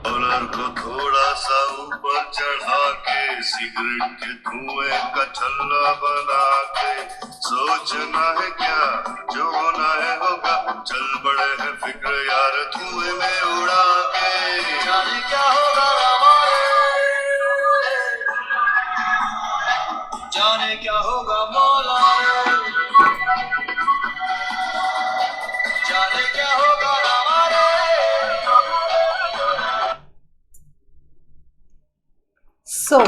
Collar को थोड़ा सा ऊपर चढ़ा के सिगरेट के धुएं का छल्ला बना के सोचना है क्या जो होना है होगा, चल बड़े हैं फिक्र यार धुएं में उड़ा के। जाने क्या होगा हमारे, जाने क्या होगा मौला, जाने क्या होगा हमारे। सो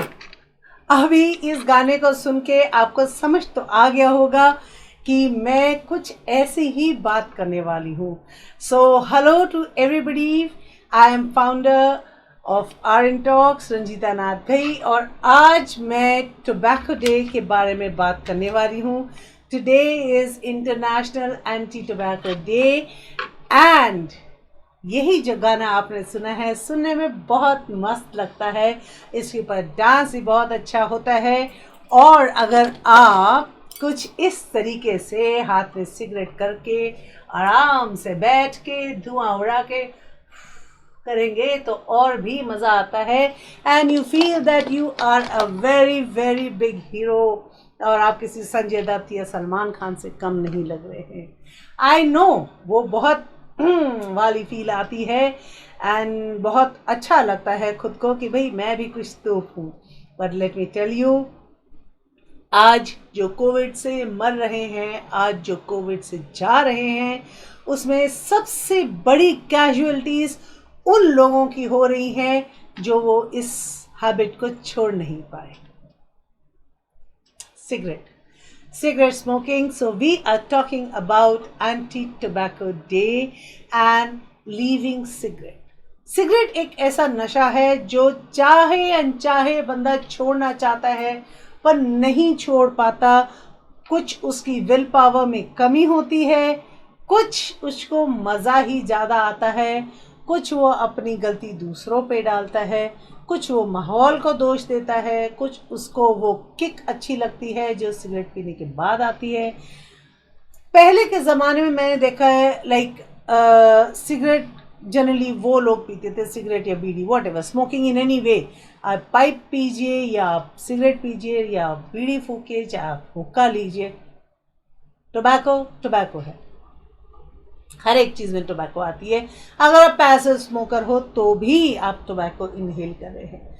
अभी इस गाने को सुन के आपको समझ तो आ गया होगा कि मैं कुछ ऐसी ही बात करने वाली हूँ। So hello to everybody, I am founder of Aryan Talks Ranjita Nath भाई, और आज मैं टोबैको डे के बारे में बात करने वाली हूँ। Today is international anti tobacco day and यही जो गाना आपने सुना है सुनने में बहुत मस्त लगता है, इसके ऊपर डांस भी बहुत अच्छा होता है। और अगर आप कुछ इस तरीके से हाथ में सिगरेट करके आराम से बैठ के धुआं उड़ा के करेंगे तो और भी मज़ा आता है, and you feel that you are a very very big hero, और आप किसी संजय दत्त या सलमान खान से कम नहीं लग रहे हैं। आई नो वो बहुत वाली फील आती है एंड बहुत अच्छा लगता है खुद को कि भाई मैं भी कुछ तो हूँ। But let me tell you, आज जो कोविड से मर रहे हैं, आज जो कोविड से जा रहे हैं, उसमें सबसे बड़ी कैजुअलिटीज़ उन लोगों की हो रही हैं जो वो इस हैबिट को छोड़ नहीं पाए। cigarette smoking. So we are talking about anti-tobacco day and leaving cigarette. Cigarette एक ऐसा नशा है जो चाहे अनचाहे बंदा छोड़ना चाहता है पर नहीं छोड़ पाता। कुछ उसकी विल पावर में कमी होती है, कुछ उसको मज़ा ही ज़्यादा आता है, कुछ वो अपनी गलती दूसरों पे डालता है, कुछ वो माहौल को दोष देता है, कुछ उसको वो किक अच्छी लगती है जो सिगरेट पीने के बाद आती है। पहले के ज़माने में मैंने देखा है सिगरेट जनरली वो लोग पीते थे, सिगरेट या बीड़ी, whatever, smoking in any way. आप पाइप पीजिए या आप सिगरेट पीजिए या बीड़ी फूकिए, चाहे आप हुक्का लीजिए, टोबैको है। हर एक चीज़ में टोबैको आती है। अगर आप पैसिव स्मोकर हो तो भी आप टोबैको इनहेल कर रहे हैं।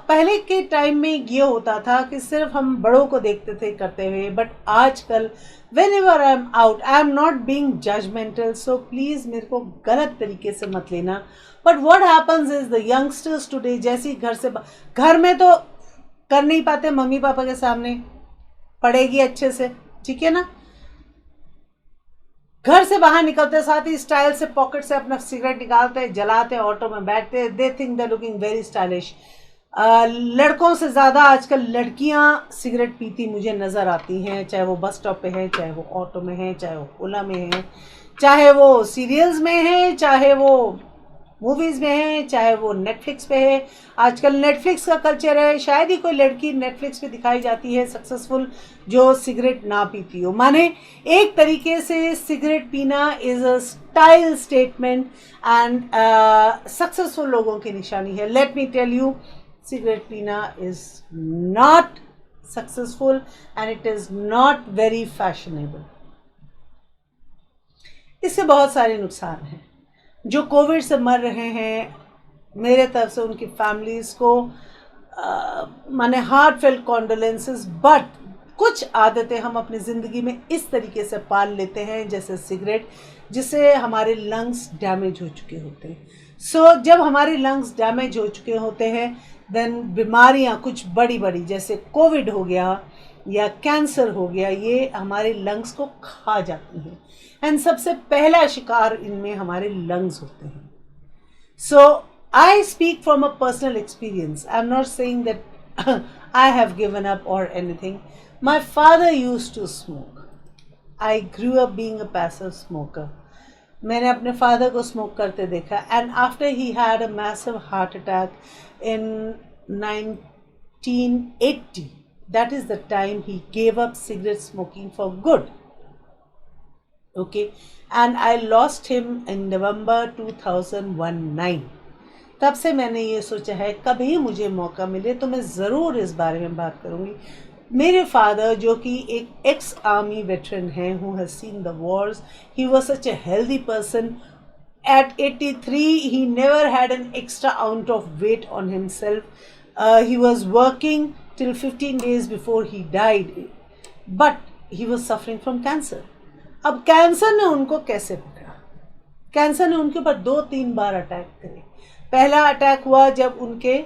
पहले के टाइम में ये होता था कि सिर्फ हम बड़ों को देखते थे करते हुए, बट आजकल whenever I am out, I am not being judgmental, so please मेरे को गलत तरीके से मत लेना, but what happens is the youngsters today, जैसे घर में तो कर नहीं पाते, मम्मी पापा के सामने पड़ेगी अच्छे से, ठीक है ना, घर से बाहर निकलते साथ ही स्टाइल से पॉकेट से अपना सिगरेट निकालते, जलाते, ऑटो में बैठते, they think they looking very stylish. लड़कों से ज़्यादा आजकल लड़कियां सिगरेट पीती मुझे नज़र आती हैं, चाहे वो बस स्टॉप पे है, चाहे वो ऑटो में है, चाहे वो ओला में है, चाहे वो सीरियल्स में है, चाहे वो मूवीज़ में है, चाहे वो नेटफ्लिक्स पे है। आजकल नेटफ्लिक्स का कल्चर है, शायद ही कोई लड़की नेटफ्लिक्स पे दिखाई जाती है सक्सेसफुल जो सिगरेट ना पीती हो। माने एक तरीके से सिगरेट पीना is a style statement and successful लोगों की निशानी है। Let me tell you, cigarette पीना is not successful and it is not very fashionable. इसके बहुत सारे नुकसान हैं। जो कोविड से मर रहे हैं, मेरे तरफ से उनकी फैमिलीज़ को माने हार्टफेल्ट कॉन्डोलेंसेस, बट कुछ आदतें हम अपनी ज़िंदगी में इस तरीके से पाल लेते हैं जैसे सिगरेट, जिससे हमारे लंग्स डैमेज हो चुके होते हैं। जब हमारे लंग्स डैमेज हो चुके होते हैं देन बीमारियां कुछ बड़ी बड़ी जैसे कोविड हो गया या कैंसर हो गया, ये हमारे लंग्स को खा जाती हैं एंड सबसे पहला शिकार इनमें हमारे लंग्स होते हैं। So I speak from a personal experience. I'm not saying that I have given up or anything. My father used to smoke. I grew up being a passive smoker. मैंने अपने father को smoke करते देखा and after he had a massive heart attack in 1980, that is the time he gave up cigarette smoking for good. Okay, and I lost him in November 2019. तब से मैंने ये सोचा है कभी मुझे मौका मिले तो मैं ज़रूर इस बारे में बात करूँगी। मेरे फादर जो कि एक एक्स आर्मी वेटरन हैं, who has seen the Wars, he was such a healthy person. At 83, he never had an extra ounce of weight on himself. He was working till 15 days before he died. But he was suffering from cancer. अब cancer ने उनको कैसे पकड़ा? Cancer ने उनके ऊपर 2-3 बार attack करे. पहला अटैक हुआ जब उनके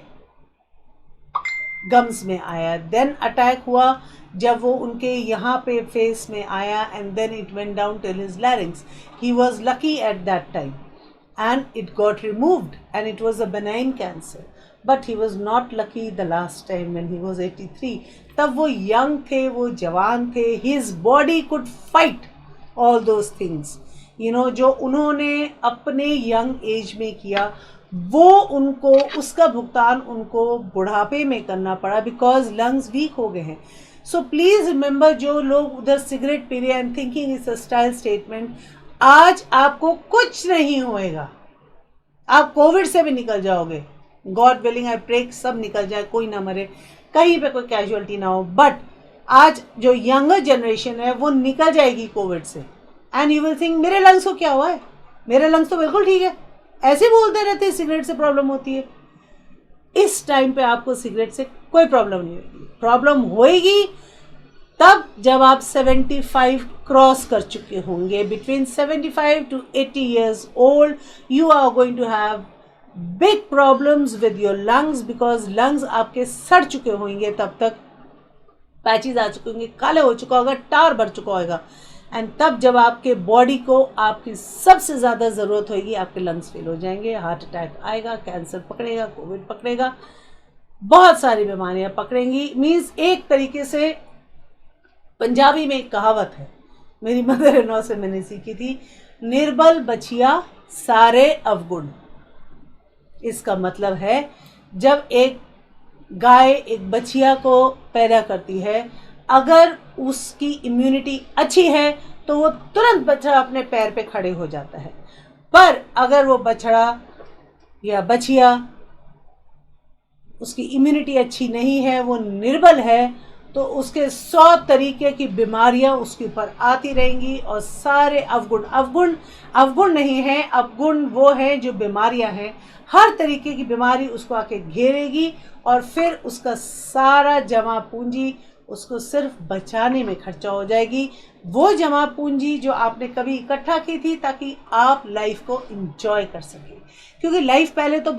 गम्स में आया, देन अटैक हुआ जब वो उनके यहाँ पे फेस में आया, and then it went down till his larynx. He was lucky at that time and it got removed and it was a benign cancer, but he was not lucky the last time when he was 83. तब वो young थे, वो जवान थे, his body could fight all those things, you know, जो उन्होंने अपने young age में किया वो उनको उसका भुगतान उनको बुढ़ापे में करना पड़ा because lungs weak हो गए हैं. So please remember, जो लोग उधर सिगरेट पी रहे हैं and thinking it's a style statement, आज आपको कुछ नहीं होएगा, आप कोविड से भी निकल जाओगे. गॉड विलिंग, आई प्रे सब निकल जाए, कोई ना मरे, कहीं पे कोई कैजुअलिटी ना हो. बट आज जो यंगर जनरेशन है वो निकल जाएगी कोविड से, एंड यू विल थिंक मेरे लंग्स को क्या हुआ है, मेरे लंग्स तो बिल्कुल ठीक है. ऐसे बोलते रहते हैं सिगरेट से प्रॉब्लम होती है. इस टाइम पे आपको सिगरेट से कोई प्रॉब्लम नहीं होगी. प्रॉब्लम होएगी तब जब आप 75 क्रॉस कर चुके होंगे. Between 75 to 80 years old you are going to have big problems with your lungs, because lungs आपके सड़ चुके होंगे, तब तक पैचेस आ चुके होंगे, काले हो चुका होगा, टार भर चुका होगा. एंड तब जब आपके बॉडी को आपकी सबसे ज़्यादा ज़रूरत होगी, आपके लंग्स फेल हो जाएंगे, हार्ट अटैक आएगा, कैंसर पकड़ेगा, कोविड पकड़ेगा, बहुत सारी बीमारियाँ पकड़ेंगी. मीन्स एक तरीके से पंजाबी में एक कहावत है, मेरी मदर इन लॉ से मैंने सीखी थी, निर्बल बछिया सारे अवगुण. इसका मतलब है जब एक गाय एक बछिया को पैदा करती है, अगर उसकी इम्यूनिटी अच्छी है तो वो तुरंत बछड़ा अपने पैर पे खड़े हो जाता है. पर अगर वो बछड़ा या बछिया उसकी इम्यूनिटी अच्छी नहीं है, वो निर्बल है, तो उसके 100 तरीके की बीमारियां उसके ऊपर आती रहेंगी. और सारे अवगुण नहीं है, अवगुण वो है जो बीमारियां हैं, हर तरीके की बीमारी उसको आके घेरेगी, और फिर उसका सारा जमा पूंजी उसको सिर्फ बचाने में खर्चा हो जाएगी. वो जमा पूंजी जो आपने कभी इकट्ठा की थी ताकि आप लाइफ को एंजॉय कर सकें, क्योंकि लाइफ पहले तो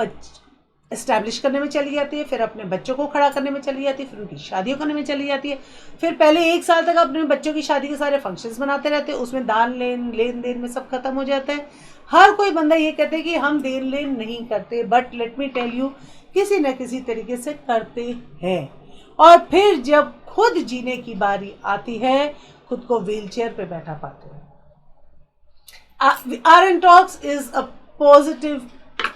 एस्टैब्लिश करने में चली जाती है, फिर अपने बच्चों को खड़ा करने में चली जाती है, फिर उनकी शादियों करने में चली जाती है, फिर पहले 1 साल तक अपने बच्चों की शादी के सारे फंक्शंस बनाते रहते हैं, उसमें दान लेन देन में सब खत्म हो जाता है. हर कोई बंदा ये कहते हैं कि हम देन लेन नहीं करते, but let me tell you, किसी न किसी तरीके से करते हैं. और फिर जब खुद जीने की बारी आती है, खुद को व्हीलचेयर पे बैठा पाते हैं. RN Talks is a positive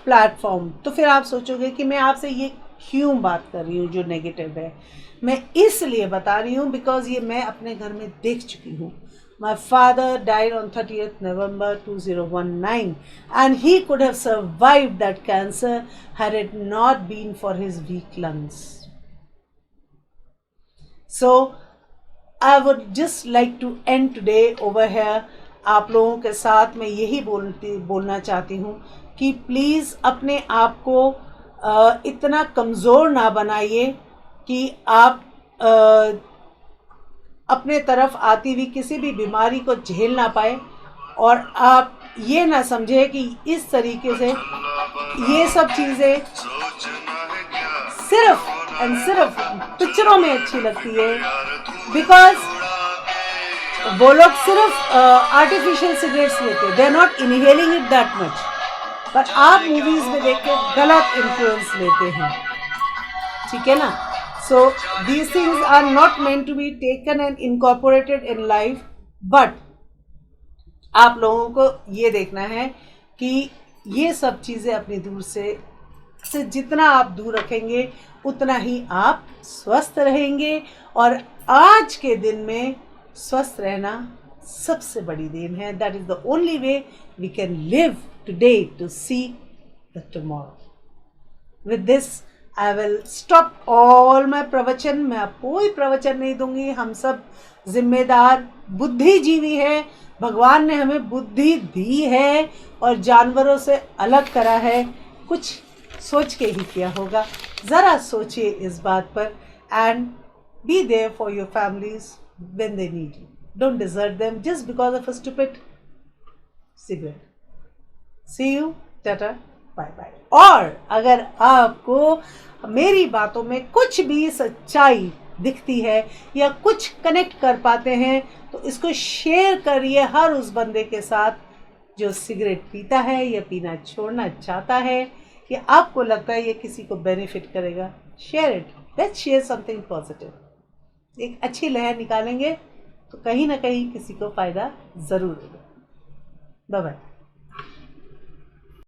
platform. तो फिर आप सोचोगे कि मैं आपसे ये क्यों बात कर रही हूँ जो नेगेटिव है. मैं इसलिए बता रही हूँ बिकॉज ये मैं अपने घर में देख चुकी हूँ. My father died on 30th November 2019 and he could have survived that cancer had it not been for his weak lungs. So I would just like to end today over here. आप लोगों के साथ मैं यही बोलना चाहती हूँ कि प्लीज़ अपने आप को इतना कमज़ोर ना बनाइए कि आप अपने तरफ आती हुई किसी भी बीमारी को झेल ना पाए, और आप ये ना समझे कि इस तरीके से ये सब चीज़ें सिर्फ पिक्चरों में अच्छी लगती है, बिकॉज वो लोग सिर्फ आर्टिफिशियल सिगरेट्स लेते हैं, they are not inhaling it that much. पर आप मूवीज में देख के गलत इन्फ्लुएंस लेते हैं, ठीक है ना. So these things are not meant to be taken and incorporated in life, but आप लोगों को ये देखना है कि ये सब चीज़ें अपनी दूर से जितना आप दूर रखेंगे उतना ही आप स्वस्थ रहेंगे. और आज के दिन में स्वस्थ रहना सबसे बड़ी देन है. That is the only way we can live today to see the tomorrow. with this I will stop all my प्रवचन. मैं अब कोई प्रवचन नहीं दूंगी. हम सब जिम्मेदार बुद्धिजीवी हैं. भगवान ने हमें बुद्धि दी है और जानवरों से अलग करा है. कुछ सोच के ही किया होगा. ज़रा सोचिए इस बात पर. And be there for your families when they need you. Don't desert them just because of a stupid cigarette. See you. Tata. Bye bye. और अगर आपको मेरी बातों में कुछ भी सच्चाई दिखती है या कुछ कनेक्ट कर पाते हैं तो इसको शेयर करिए हर उस बंदे के साथ जो सिगरेट पीता है या पीना छोड़ना चाहता है या आपको लगता है ये किसी को बेनिफिट करेगा. Share it. Let's share something positive. एक अच्छी लहर निकालेंगे तो कहीं ना कहीं किसी को फ़ायदा ज़रूर होगा. Bye bye.